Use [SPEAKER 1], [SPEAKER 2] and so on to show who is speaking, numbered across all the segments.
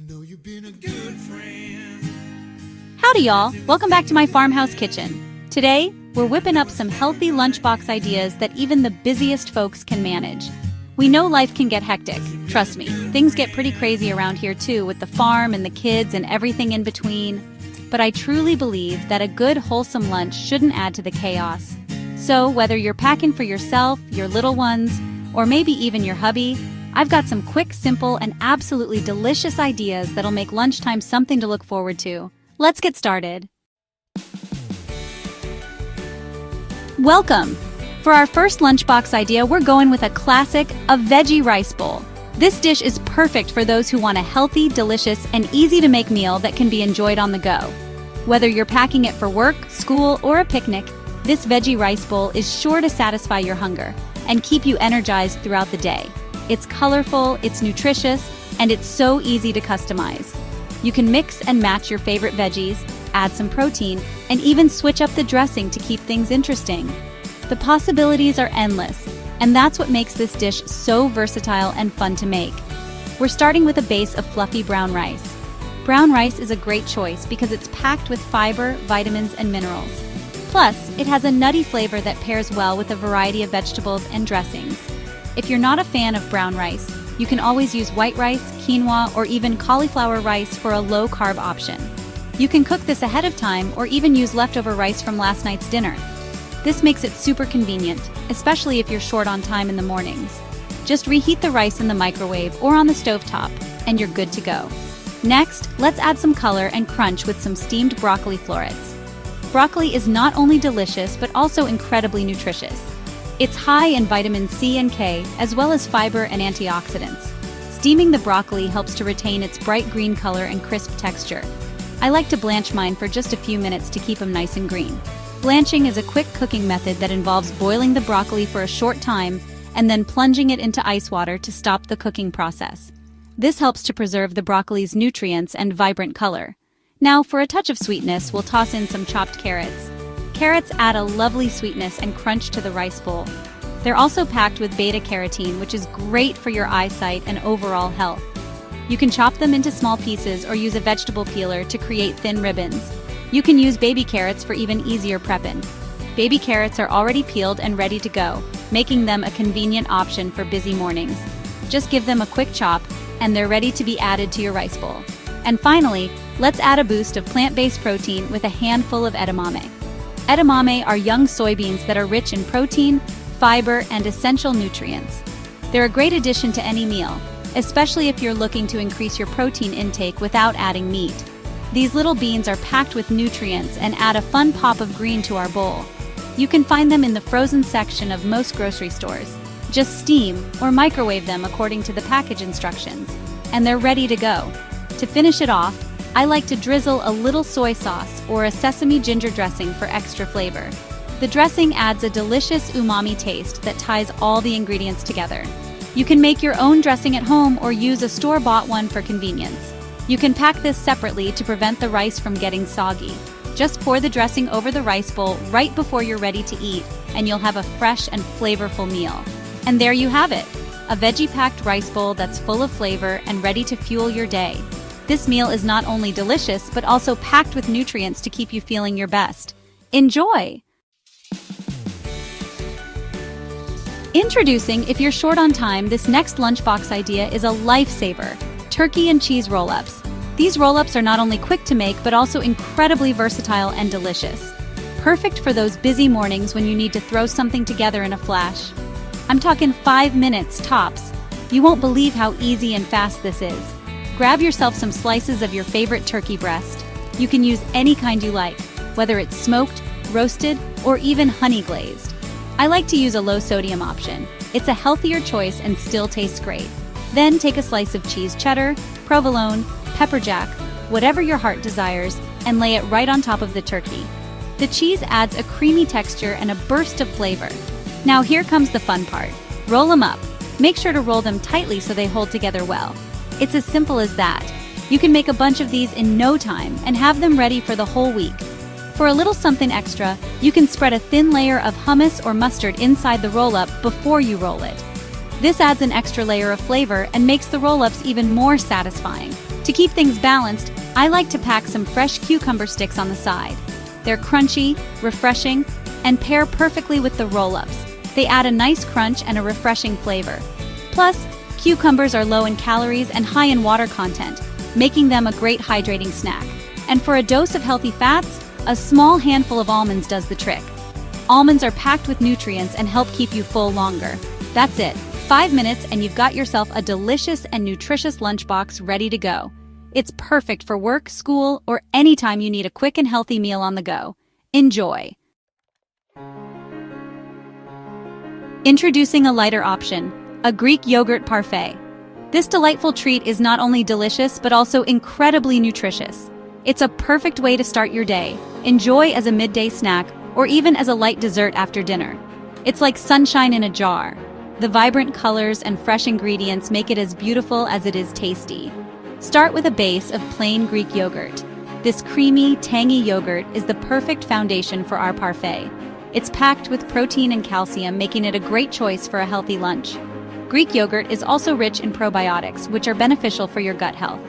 [SPEAKER 1] Know you've been a good friend.
[SPEAKER 2] Howdy y'all, welcome back to my farmhouse kitchen. Today, we're whipping up some healthy lunchbox ideas that even the busiest folks can manage. We know life can get hectic, trust me. Things get pretty crazy around here too, with the farm and the kids and everything in between. But I truly believe that a good wholesome lunch shouldn't add to the chaos. So whether you're packing for yourself, your little ones, or maybe even your hubby, I've got some quick, simple, and absolutely delicious ideas that'll make lunchtime something to look forward to. Let's get started. Welcome! For our first lunchbox idea, we're going with a classic, a veggie rice bowl. This dish is perfect for those who want a healthy, delicious, and easy-to-make meal that can be enjoyed on the go. Whether you're packing it for work, school, or a picnic, this veggie rice bowl is sure to satisfy your hunger and keep you energized throughout the day. It's colorful, it's nutritious, and it's so easy to customize. You can mix and match your favorite veggies, add some protein, and even switch up the dressing to keep things interesting. The possibilities are endless, and that's what makes this dish so versatile and fun to make. We're starting with a base of fluffy brown rice. Brown rice is a great choice because it's packed with fiber, vitamins, and minerals. Plus, it has a nutty flavor that pairs well with a variety of vegetables and dressings. If you're not a fan of brown rice, you can always use white rice, quinoa, or even cauliflower rice for a low-carb option. You can cook this ahead of time or even use leftover rice from last night's dinner. This makes it super convenient, especially if you're short on time in the mornings. Just reheat the rice in the microwave or on the stovetop, and you're good to go. Next, let's add some color and crunch with some steamed broccoli florets. Broccoli is not only delicious but also incredibly nutritious. It's high in vitamin C and K, as well as fiber and antioxidants. Steaming the broccoli helps to retain its bright green color and crisp texture. I like to blanch mine for just a few minutes to keep them nice and green. Blanching is a quick cooking method that involves boiling the broccoli for a short time and then plunging it into ice water to stop the cooking process. This helps to preserve the broccoli's nutrients and vibrant color. Now, for a touch of sweetness, we'll toss in some chopped carrots. Carrots add a lovely sweetness and crunch to the rice bowl. They're also packed with beta-carotene, which is great for your eyesight and overall health. You can chop them into small pieces or use a vegetable peeler to create thin ribbons. You can use baby carrots for even easier prepping. Baby carrots are already peeled and ready to go, making them a convenient option for busy mornings. Just give them a quick chop, and they're ready to be added to your rice bowl. And finally, let's add a boost of plant-based protein with a handful of edamame. Edamame are young soybeans that are rich in protein, fiber, and essential nutrients. They're a great addition to any meal, especially if you're looking to increase your protein intake without adding meat. These little beans are packed with nutrients and add a fun pop of green to our bowl. You can find them in the frozen section of most grocery stores. Just steam or microwave them according to the package instructions, and they're ready to go. To finish it off, I like to drizzle a little soy sauce or a sesame ginger dressing for extra flavor. The dressing adds a delicious umami taste that ties all the ingredients together. You can make your own dressing at home or use a store-bought one for convenience. You can pack this separately to prevent the rice from getting soggy. Just pour the dressing over the rice bowl right before you're ready to eat, and you'll have a fresh and flavorful meal. And there you have it, a veggie-packed rice bowl that's full of flavor and ready to fuel your day. This meal is not only delicious, but also packed with nutrients to keep you feeling your best. Enjoy! Introducing, if you're short on time, this next lunchbox idea is a lifesaver: turkey and cheese roll-ups. These roll-ups are not only quick to make, but also incredibly versatile and delicious. Perfect for those busy mornings when you need to throw something together in a flash. I'm talking 5 minutes tops. You won't believe how easy and fast this is. Grab yourself some slices of your favorite turkey breast. You can use any kind you like, whether it's smoked, roasted, or even honey glazed. I like to use a low-sodium option. It's a healthier choice and still tastes great. Then take a slice of cheese cheddar, provolone, pepper jack, whatever your heart desires, and lay it right on top of the turkey. The cheese adds a creamy texture and a burst of flavor. Now here comes the fun part. Roll them up. Make sure to roll them tightly so they hold together well. It's as simple as that. You can make a bunch of these in no time and have them ready for the whole week. For a little something extra, you can spread a thin layer of hummus or mustard inside the roll-up before you roll it. This adds an extra layer of flavor and makes the roll-ups even more satisfying. To keep things balanced, I like to pack some fresh cucumber sticks on the side. They're crunchy, refreshing, and pair perfectly with the roll-ups. They add a nice crunch and a refreshing flavor. Plus, cucumbers are low in calories and high in water content, making them a great hydrating snack. And for a dose of healthy fats, a small handful of almonds does the trick. Almonds are packed with nutrients and help keep you full longer. That's it. 5 minutes and you've got yourself a delicious and nutritious lunchbox ready to go. It's perfect for work, school, or anytime you need a quick and healthy meal on the go. Enjoy! Introducing a lighter option, a Greek yogurt parfait. This delightful treat is not only delicious but also incredibly nutritious. It's a perfect way to start your day. Enjoy as a midday snack or even as a light dessert after dinner. It's like sunshine in a jar. The vibrant colors and fresh ingredients make it as beautiful as it is tasty. Start with a base of plain Greek yogurt. This creamy, tangy yogurt is the perfect foundation for our parfait. It's packed with protein and calcium, making it a great choice for a healthy lunch. Greek yogurt is also rich in probiotics, which are beneficial for your gut health.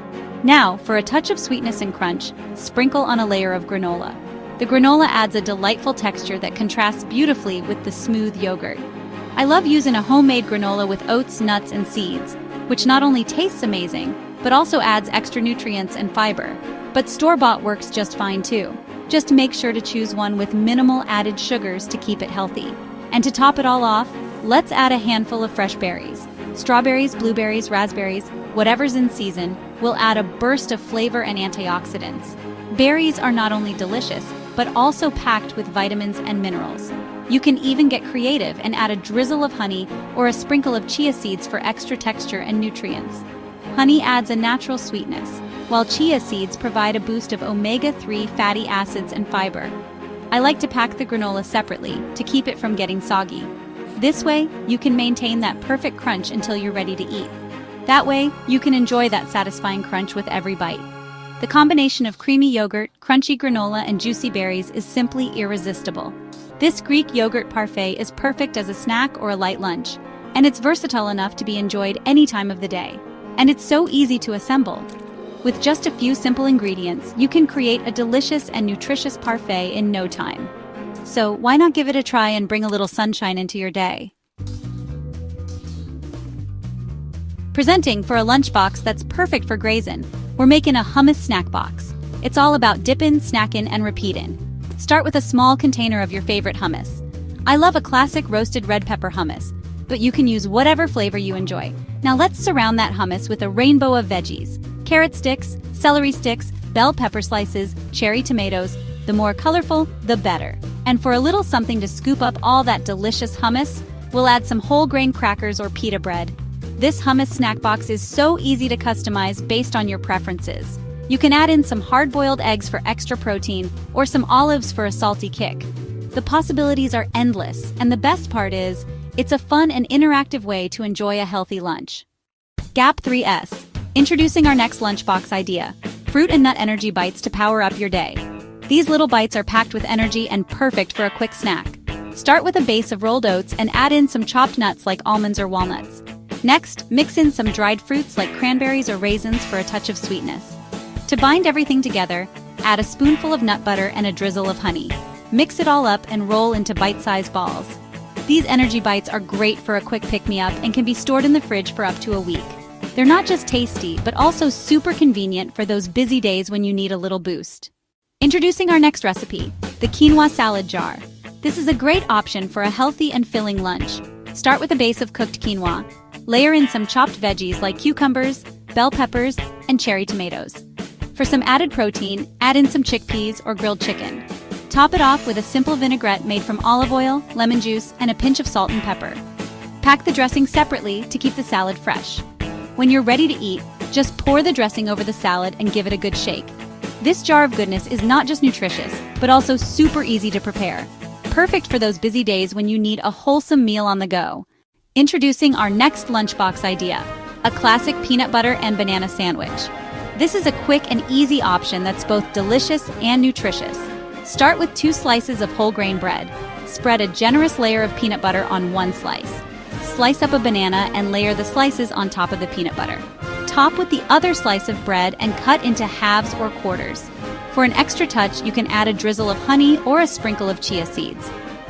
[SPEAKER 2] Now, for a touch of sweetness and crunch, sprinkle on a layer of granola. The granola adds a delightful texture that contrasts beautifully with the smooth yogurt. I love using a homemade granola with oats, nuts, and seeds, which not only tastes amazing, but also adds extra nutrients and fiber. But store-bought works just fine too. Just make sure to choose one with minimal added sugars to keep it healthy. And to top it all off, let's add a handful of fresh berries. Strawberries, blueberries, raspberries, whatever's in season, will add a burst of flavor and antioxidants. Berries are not only delicious, but also packed with vitamins and minerals. You can even get creative and add a drizzle of honey or a sprinkle of chia seeds for extra texture and nutrients. Honey adds a natural sweetness, while chia seeds provide a boost of omega-3 fatty acids and fiber. I like to pack the granola separately to keep it from getting soggy. This way, you can maintain that perfect crunch until you're ready to eat. That way, you can enjoy that satisfying crunch with every bite. The combination of creamy yogurt, crunchy granola, and juicy berries is simply irresistible. This Greek yogurt parfait is perfect as a snack or a light lunch, and it's versatile enough to be enjoyed any time of the day. And it's so easy to assemble. With just a few simple ingredients, you can create a delicious and nutritious parfait in no time. So why not give it a try and bring a little sunshine into your day? Presenting for a lunchbox that's perfect for grazing, we're making a hummus snack box. It's all about dippin', snackin', and repeatin'. Start with a small container of your favorite hummus. I love a classic roasted red pepper hummus, but you can use whatever flavor you enjoy. Now let's surround that hummus with a rainbow of veggies. Carrot sticks, celery sticks, bell pepper slices, cherry tomatoes. The more colorful, the better. And for a little something to scoop up all that delicious hummus, we'll add some whole grain crackers or pita bread. This hummus snack box is so easy to customize based on your preferences. You can add in some hard-boiled eggs for extra protein or some olives for a salty kick. The possibilities are endless, and the best part is, it's a fun and interactive way to enjoy a healthy lunch. Gap 3S. Introducing our next lunchbox idea, fruit and nut energy bites to power up your day. These little bites are packed with energy and perfect for a quick snack. Start with a base of rolled oats and add in some chopped nuts like almonds or walnuts. Next, mix in some dried fruits like cranberries or raisins for a touch of sweetness. To bind everything together, add a spoonful of nut butter and a drizzle of honey. Mix it all up and roll into bite-sized balls. These energy bites are great for a quick pick-me-up and can be stored in the fridge for up to a week. They're not just tasty, but also super convenient for those busy days when you need a little boost. Introducing our next recipe, the Quinoa Salad Jar. This is a great option for a healthy and filling lunch. Start with a base of cooked quinoa. Layer in some chopped veggies like cucumbers, bell peppers, and cherry tomatoes. For some added protein, add in some chickpeas or grilled chicken. Top it off with a simple vinaigrette made from olive oil, lemon juice, and a pinch of salt and pepper. Pack the dressing separately to keep the salad fresh. When you're ready to eat, just pour the dressing over the salad and give it a good shake. This jar of goodness is not just nutritious, but also super easy to prepare. Perfect for those busy days when you need a wholesome meal on the go. Introducing our next lunchbox idea, a classic peanut butter and banana sandwich. This is a quick and easy option that's both delicious and nutritious. Start with 2 slices of whole grain bread. Spread a generous layer of peanut butter on one slice. Slice up a banana and layer the slices on top of the peanut butter. top with the other slice of bread and cut into halves or quarters. For an extra touch, you can add a drizzle of honey or a sprinkle of chia seeds.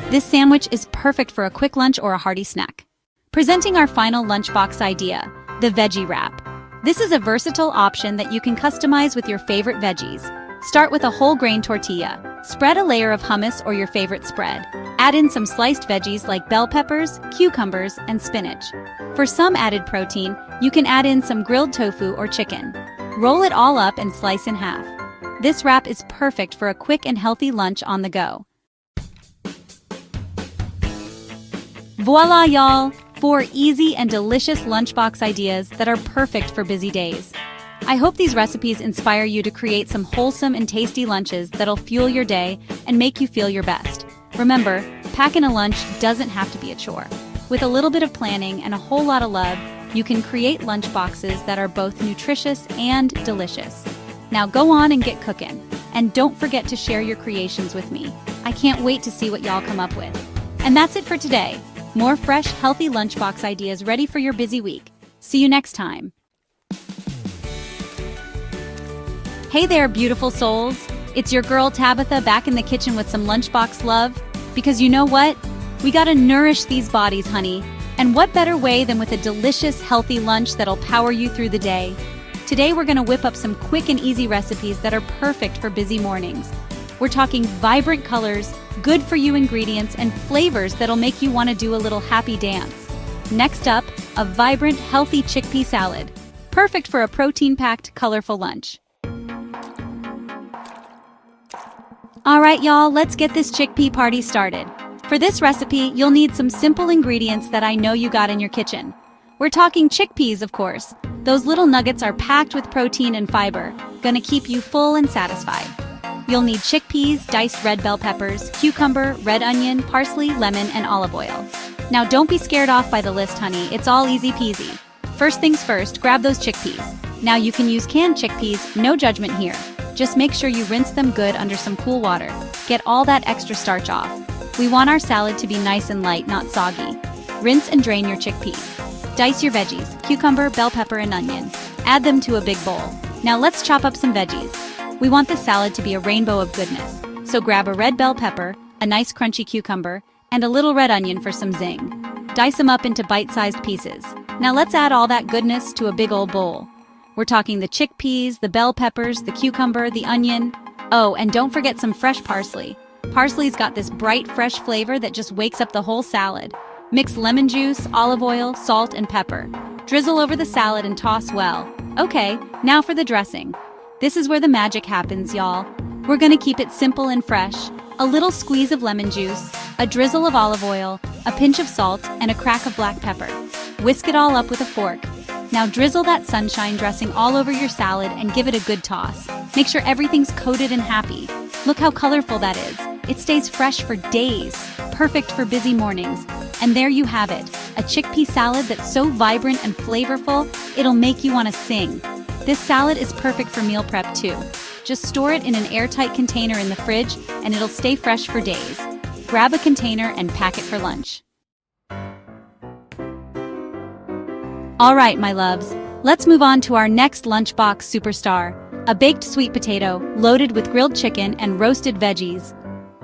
[SPEAKER 2] This sandwich is perfect for a quick lunch or a hearty snack. Presenting our final lunchbox idea, the veggie wrap. This is a versatile option that you can customize with your favorite veggies. Start with a whole grain tortilla. Spread a layer of hummus or your favorite spread. Add in some sliced veggies like bell peppers, cucumbers, and spinach. For some added protein, you can add in some grilled tofu or chicken. Roll it all up and slice in half. This wrap is perfect for a quick and healthy lunch on the go. Voila, y'all! 4 easy and delicious lunchbox ideas that are perfect for busy days. I hope these recipes inspire you to create some wholesome and tasty lunches that'll fuel your day and make you feel your best. Remember, packing a lunch doesn't have to be a chore. With a little bit of planning and a whole lot of love, you can create lunchboxes that are both nutritious and delicious. Now go on and get cooking. And don't forget to share your creations with me. I can't wait to see what y'all come up with. And that's it for today. More fresh, healthy lunchbox ideas ready for your busy week. See you next time. Hey there, beautiful souls. It's your girl Tabitha back in the kitchen with some lunchbox love. Because you know what? We gotta nourish these bodies, honey. And what better way than with a delicious, healthy lunch that'll power you through the day? Today we're gonna whip up some quick and easy recipes that are perfect for busy mornings. We're talking vibrant colors, good-for-you ingredients, and flavors that'll make you want to do a little happy dance. Next up, a vibrant, healthy chickpea salad. Perfect for a protein-packed, colorful lunch. All right, y'all, let's get this chickpea party started. For this recipe, you'll need some simple ingredients that I know you got in your kitchen. We're talking chickpeas, of course. Those little nuggets are packed with protein and fiber, gonna keep you full and satisfied. You'll need chickpeas, diced red bell peppers, cucumber, red onion, parsley, lemon, and olive oil. Now don't be scared off by the list, honey. It's all easy peasy. First things first, grab those chickpeas. Now you can use canned chickpeas, no judgment here. Just make sure you rinse them good under some cool water. Get all that extra starch off. We want our salad to be nice and light, not soggy. Rinse and drain your chickpeas. Dice your veggies, cucumber, bell pepper, and onion. Add them to a big bowl. Now let's chop up some veggies. We want this salad to be a rainbow of goodness. So grab a red bell pepper, a nice crunchy cucumber, and a little red onion for some zing. Dice them up into bite-sized pieces. Now let's add all that goodness to a big old bowl. We're talking the chickpeas, the bell peppers, the cucumber, the onion. Oh, and don't forget some fresh parsley. Parsley's got this bright, fresh flavor that just wakes up the whole salad. Mix lemon juice, olive oil, salt, and pepper. Drizzle over the salad and toss well. Okay, now for the dressing. This is where the magic happens, y'all. We're gonna keep it simple and fresh. A little squeeze of lemon juice, a drizzle of olive oil, a pinch of salt, and a crack of black pepper. Whisk it all up with a fork. Now drizzle that sunshine dressing all over your salad and give it a good toss. Make sure everything's coated and happy. Look how colorful that is. It stays fresh for days, perfect for busy mornings. And there you have it, a chickpea salad that's so vibrant and flavorful, it'll make you want to sing. This salad is perfect for meal prep too. Just store it in an airtight container in the fridge and it'll stay fresh for days. Grab a container and pack it for lunch. All right, my loves, let's move on to our next lunchbox superstar, a baked sweet potato loaded with grilled chicken and roasted veggies.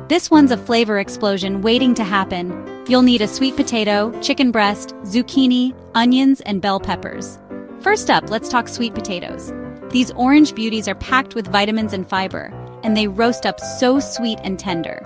[SPEAKER 2] This one's a flavor explosion waiting to happen. You'll need a sweet potato, chicken breast, zucchini, onions, and bell peppers. First up, let's talk sweet potatoes. These orange beauties are packed with vitamins and fiber, and they roast up so sweet and tender.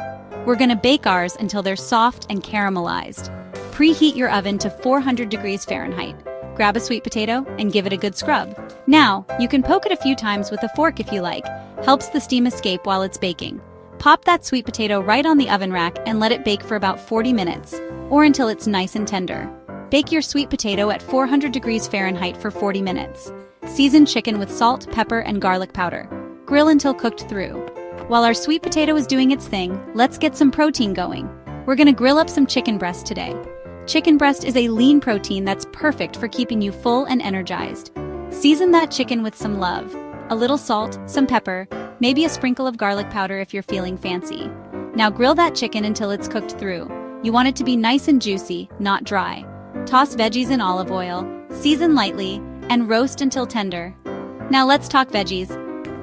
[SPEAKER 2] We're gonna bake ours until they're soft and caramelized. Preheat your oven to 400 degrees Fahrenheit. Grab a sweet potato and give it a good scrub. Now, you can poke it a few times with a fork if you like. Helps the steam escape while it's baking. Pop that sweet potato right on the oven rack and let it bake for about 40 minutes, or until it's nice and tender. Bake your sweet potato at 400 degrees Fahrenheit for 40 minutes. Season chicken with salt, pepper, and garlic powder. Grill until cooked through. While our sweet potato is doing its thing, let's get some protein going. We're gonna grill up some chicken breast today. Chicken breast is a lean protein that's perfect for keeping you full and energized. Season that chicken with some love. A little salt, some pepper, maybe a sprinkle of garlic powder if you're feeling fancy. Now grill that chicken until it's cooked through. You want it to be nice and juicy, not dry. Toss veggies in olive oil, season lightly, and roast until tender. Now let's talk veggies.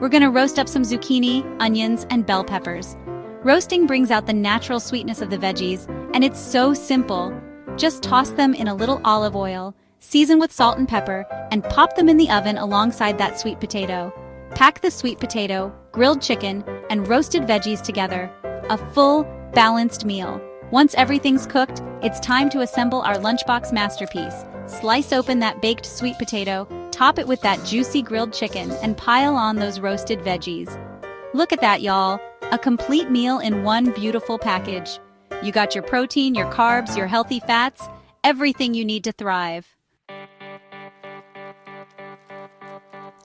[SPEAKER 2] We're gonna roast up some zucchini, onions, and bell peppers. Roasting brings out the natural sweetness of the veggies, and it's so simple. Just toss them in a little olive oil, season with salt and pepper, and pop them in the oven alongside that sweet potato. Pack the sweet potato, grilled chicken, and roasted veggies together. A full, balanced meal. Once everything's cooked, it's time to assemble our lunchbox masterpiece. Slice open that baked sweet potato, top it with that juicy grilled chicken, and pile on those roasted veggies. Look at that, y'all. A complete meal in one beautiful package. You got your protein, your carbs, your healthy fats, everything you need to thrive.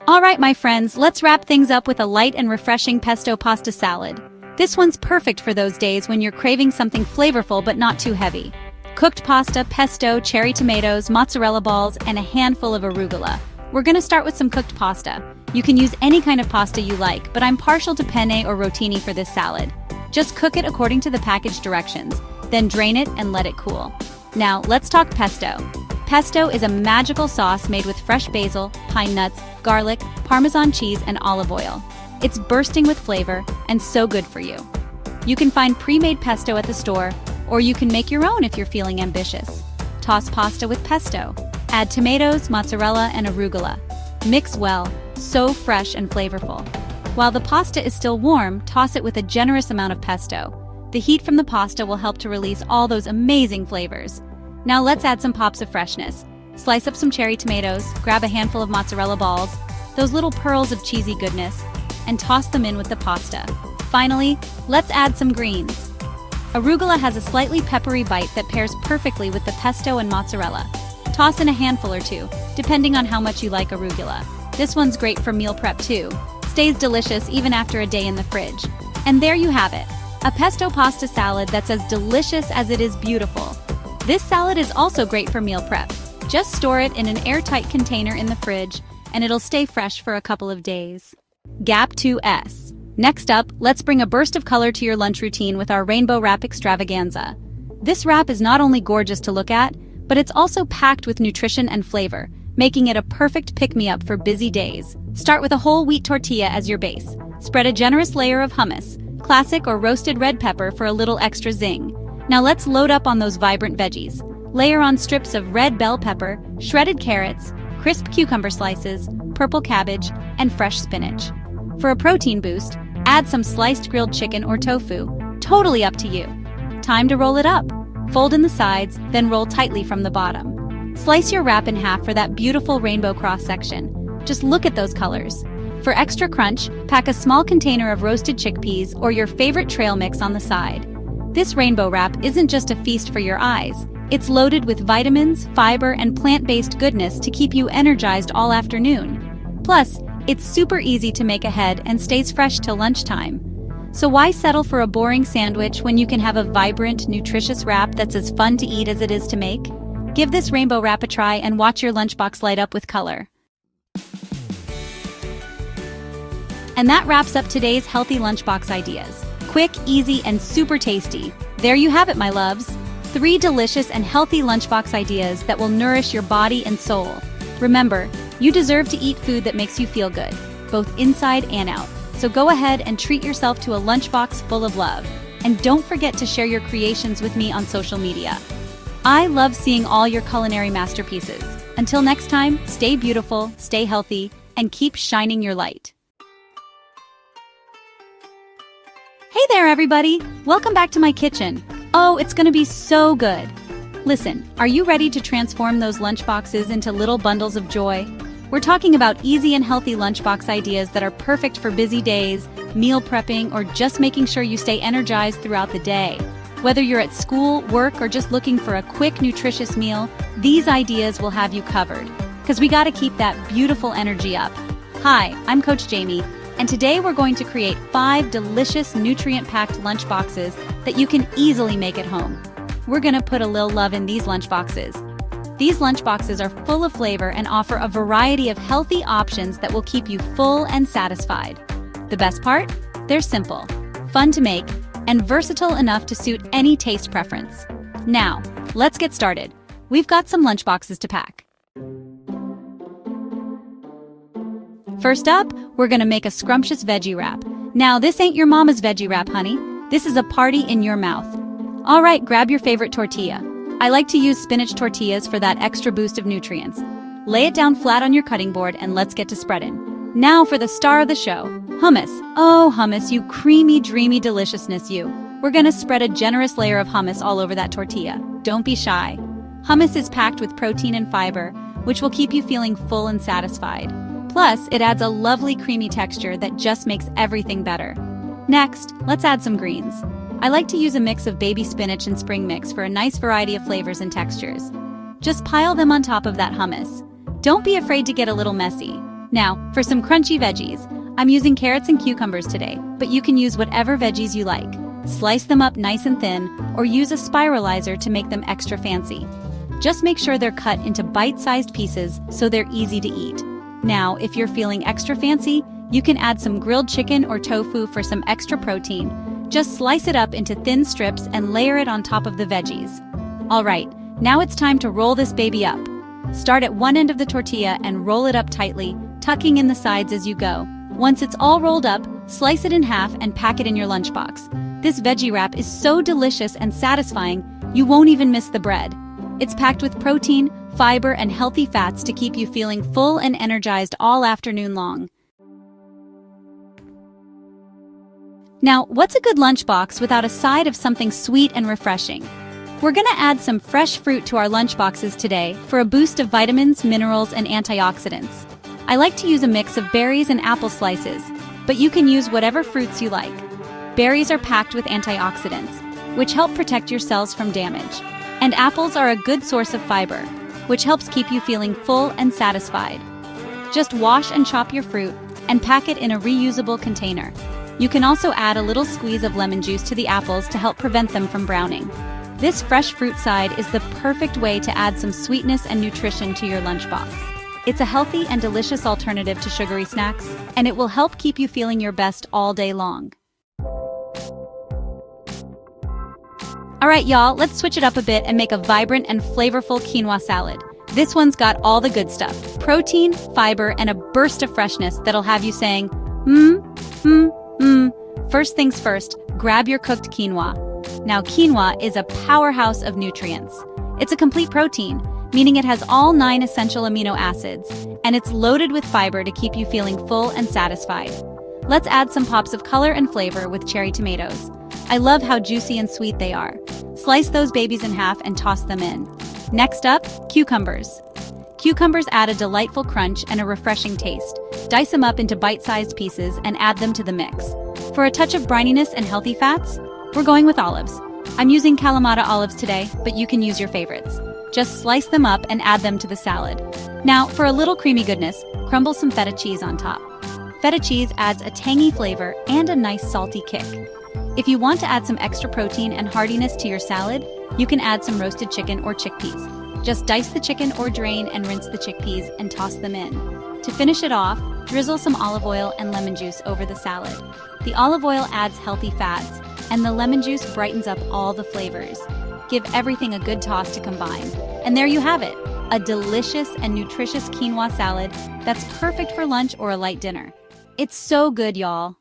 [SPEAKER 2] All right, my friends, let's wrap things up with a light and refreshing pesto pasta salad. This one's perfect for those days when you're craving something flavorful but not too heavy. Cooked pasta, pesto, cherry tomatoes, mozzarella balls, and a handful of arugula. We're gonna start with some cooked pasta. You can use any kind of pasta you like, but I'm partial to penne or rotini for this salad. Just cook it according to the package directions, then drain it and let it cool. Now, let's talk pesto. Pesto is a magical sauce made with fresh basil, pine nuts, garlic, Parmesan cheese, and olive oil. It's bursting with flavor and so good for you. You can find pre-made pesto at the store, or you can make your own if you're feeling ambitious. Toss pasta with pesto. Add tomatoes, mozzarella, and arugula. Mix well, so fresh and flavorful. While the pasta is still warm, toss it with a generous amount of pesto. The heat from the pasta will help to release all those amazing flavors. Now let's add some pops of freshness. Slice up some cherry tomatoes, grab a handful of mozzarella balls, those little pearls of cheesy goodness, and toss them in with the pasta. Finally, let's add some greens. Arugula has a slightly peppery bite that pairs perfectly with the pesto and mozzarella. Toss in a handful or two, depending on how much you like arugula. This one's great for meal prep too. Stays delicious even after a day in the fridge. And there you have it, a pesto pasta salad that's as delicious as it is beautiful. This salad is also great for meal prep. Just store it in an airtight container in the fridge, and it'll stay fresh for a couple of days. Gap 2S. Next up, let's bring a burst of color to your lunch routine with our rainbow wrap extravaganza. This wrap is not only gorgeous to look at, but it's also packed with nutrition and flavor, making it a perfect pick-me-up for busy days. Start with a whole wheat tortilla as your base. Spread a generous layer of hummus, classic or roasted red pepper for a little extra zing. Now let's load up on those vibrant veggies. Layer on strips of red bell pepper, shredded carrots, crisp cucumber slices, purple cabbage, and fresh spinach. For a protein boost, add some sliced grilled chicken or tofu. Totally up to you. Time to roll it up. Fold in the sides, then roll tightly from the bottom. Slice your wrap in half for that beautiful rainbow cross-section. Just look at those colors. For extra crunch, pack a small container of roasted chickpeas or your favorite trail mix on the side. This rainbow wrap isn't just a feast for your eyes. It's loaded with vitamins, fiber, and plant-based goodness to keep you energized all afternoon. Plus, it's super easy to make ahead and stays fresh till lunchtime. So why settle for a boring sandwich when you can have a vibrant, nutritious wrap that's as fun to eat as it is to make? Give this rainbow wrap a try and watch your lunchbox light up with color. And that wraps up today's healthy lunchbox ideas. Quick, easy, and super tasty. There you have it, my loves. 3 delicious and healthy lunchbox ideas that will nourish your body and soul. Remember, you deserve to eat food that makes you feel good, both inside and out. So go ahead and treat yourself to a lunchbox full of love. And don't forget to share your creations with me on social media. I love seeing all your culinary masterpieces. Until next time, stay beautiful, stay healthy, and keep shining your light. Hey there, everybody! Welcome back to my kitchen. Oh, it's gonna be so good. Listen, are you ready to transform those lunchboxes into little bundles of joy? We're talking about easy and healthy lunchbox ideas that are perfect for busy days, meal prepping, or just making sure you stay energized throughout the day. Whether you're at school, work, or just looking for a quick, nutritious meal, these ideas will have you covered. Because we gotta keep that beautiful energy up. Hi, I'm Coach Jamie, and today we're going to create 5 delicious, nutrient-packed lunchboxes that you can easily make at home. We're gonna put a little love in these lunchboxes. These lunchboxes are full of flavor and offer a variety of healthy options that will keep you full and satisfied. The best part? They're simple, fun to make, and versatile enough to suit any taste preference. Now, let's get started. We've got some lunchboxes to pack. First up, we're gonna make a scrumptious veggie wrap. Now, this ain't your mama's veggie wrap, honey. This is a party in your mouth. All right, grab your favorite tortilla. I like to use spinach tortillas for that extra boost of nutrients. Lay it down flat on your cutting board and let's get to spreading. Now for the star of the show, hummus. Oh, hummus, you creamy, dreamy deliciousness, you. We're gonna spread a generous layer of hummus all over that tortilla. Don't be shy. Hummus is packed with protein and fiber, which will keep you feeling full and satisfied. Plus, it adds a lovely creamy texture that just makes everything better. Next, let's add some greens. I like to use a mix of baby spinach and spring mix for a nice variety of flavors and textures. Just pile them on top of that hummus. Don't be afraid to get a little messy. Now, for some crunchy veggies, I'm using carrots and cucumbers today, but you can use whatever veggies you like. Slice them up nice and thin, or use a spiralizer to make them extra fancy. Just make sure they're cut into bite-sized pieces so they're easy to eat. Now, if you're feeling extra fancy, you can add some grilled chicken or tofu for some extra protein. Just slice it up into thin strips and layer it on top of the veggies. All right, now it's time to roll this baby up. Start at one end of the tortilla and roll it up tightly, tucking in the sides as you go. Once it's all rolled up, slice it in half and pack it in your lunchbox. This veggie wrap is so delicious and satisfying, you won't even miss the bread. It's packed with protein, fiber, and healthy fats to keep you feeling full and energized all afternoon long. Now, what's a good lunchbox without a side of something sweet and refreshing? We're gonna add some fresh fruit to our lunchboxes today for a boost of vitamins, minerals, and antioxidants. I like to use a mix of berries and apple slices, but you can use whatever fruits you like. Berries are packed with antioxidants, which help protect your cells from damage. And apples are a good source of fiber, which helps keep you feeling full and satisfied. Just wash and chop your fruit and pack it in a reusable container. You can also add a little squeeze of lemon juice to the apples to help prevent them from browning. This fresh fruit side is the perfect way to add some sweetness and nutrition to your lunchbox. It's a healthy and delicious alternative to sugary snacks, and it will help keep you feeling your best all day long. All right, y'all, let's switch it up a bit and make a vibrant and flavorful quinoa salad. This one's got all the good stuff: protein, fiber, and a burst of freshness that'll have you saying, First things first, grab your cooked quinoa. Now, quinoa is a powerhouse of nutrients. It's a complete protein, meaning it has all 9 essential amino acids, and it's loaded with fiber to keep you feeling full and satisfied. Let's add some pops of color and flavor with cherry tomatoes. I love how juicy and sweet they are. Slice those babies in half and toss them in. Next up, cucumbers. Cucumbers add a delightful crunch and a refreshing taste. Dice them up into bite-sized pieces and add them to the mix. For a touch of brininess and healthy fats, we're going with olives. I'm using Kalamata olives today, but you can use your favorites. Just slice them up and add them to the salad. Now, for a little creamy goodness, crumble some feta cheese on top. Feta cheese adds a tangy flavor and a nice salty kick. If you want to add some extra protein and heartiness to your salad, you can add some roasted chicken or chickpeas. Just dice the chicken or drain and rinse the chickpeas and toss them in. To finish it off, drizzle some olive oil and lemon juice over the salad. The olive oil adds healthy fats, and the lemon juice brightens up all the flavors. Give everything a good toss to combine. And there you have it, a delicious and nutritious quinoa salad that's perfect for lunch or a light dinner. It's so good, y'all.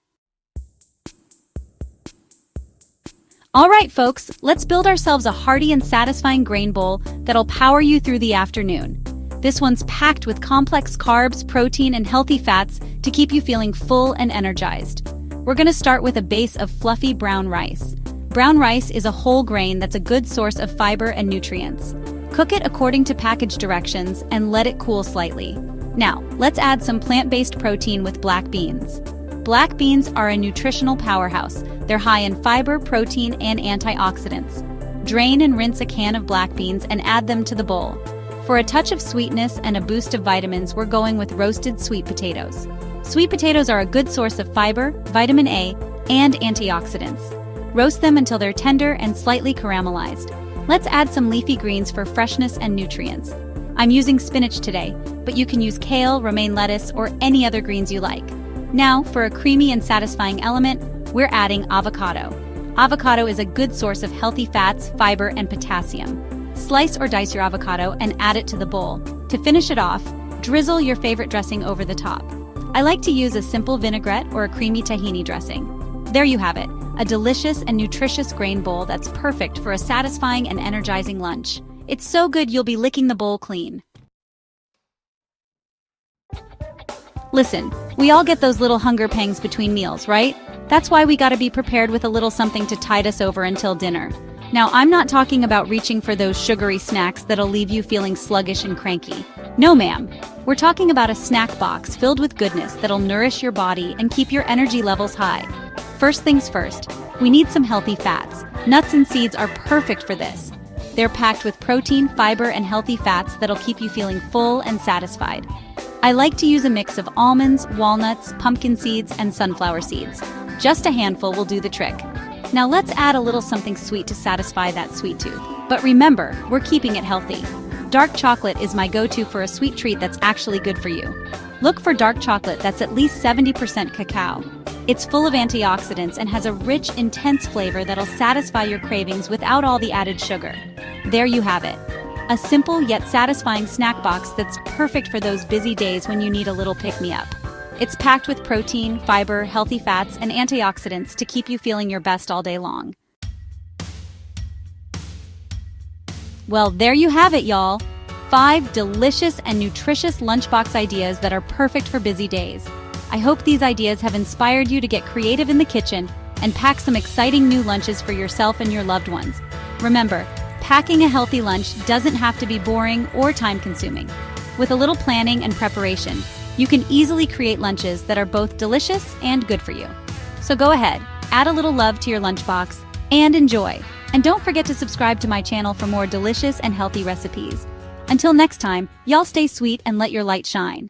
[SPEAKER 2] All right, folks, let's build ourselves a hearty and satisfying grain bowl that'll power you through the afternoon. This one's packed with complex carbs, protein, and healthy fats to keep you feeling full and energized. We're gonna start with a base of fluffy brown rice. Brown rice is a whole grain that's a good source of fiber and nutrients. Cook it according to package directions and let it cool slightly. Now, let's add some plant-based protein with black beans. Black beans are a nutritional powerhouse. They're high in fiber, protein, and antioxidants. Drain and rinse a can of black beans and add them to the bowl. For a touch of sweetness and a boost of vitamins, we're going with roasted sweet potatoes. Sweet potatoes are a good source of fiber, vitamin A, and antioxidants. Roast them until they're tender and slightly caramelized. Let's add some leafy greens for freshness and nutrients. I'm using spinach today, but you can use kale, romaine lettuce, or any other greens you like. Now, for a creamy and satisfying element, we're adding avocado. Avocado is a good source of healthy fats, fiber, and potassium. Slice or dice your avocado and add it to the bowl. To finish it off, drizzle your favorite dressing over the top. I like to use a simple vinaigrette or a creamy tahini dressing. There you have it, a delicious and nutritious grain bowl that's perfect for a satisfying and energizing lunch. It's so good you'll be licking the bowl clean. Listen, we all get those little hunger pangs between meals, right? That's why we gotta be prepared with a little something to tide us over until dinner. Now, I'm not talking about reaching for those sugary snacks that'll leave you feeling sluggish and cranky. No, ma'am. We're talking about a snack box filled with goodness that'll nourish your body and keep your energy levels high. First things first, we need some healthy fats. Nuts and seeds are perfect for this. They're packed with protein, fiber, and healthy fats that'll keep you feeling full and satisfied. I like to use a mix of almonds, walnuts, pumpkin seeds, and sunflower seeds. Just a handful will do the trick. Now let's add a little something sweet to satisfy that sweet tooth. But remember, we're keeping it healthy. Dark chocolate is my go-to for a sweet treat that's actually good for you. Look for dark chocolate that's at least 70% cacao. It's full of antioxidants and has a rich, intense flavor that'll satisfy your cravings without all the added sugar. There you have it. A simple yet satisfying snack box that's perfect for those busy days when you need a little pick-me-up. It's packed with protein, fiber, healthy fats, and antioxidants to keep you feeling your best all day long. Well, there you have it, y'all. 5 delicious and nutritious lunchbox ideas that are perfect for busy days. I hope these ideas have inspired you to get creative in the kitchen and pack some exciting new lunches for yourself and your loved ones. Remember, packing a healthy lunch doesn't have to be boring or time-consuming. With a little planning and preparation, you can easily create lunches that are both delicious and good for you. So go ahead, add a little love to your lunchbox, and enjoy. And don't forget to subscribe to my channel for more delicious and healthy recipes. Until next time, y'all stay sweet and let your light shine.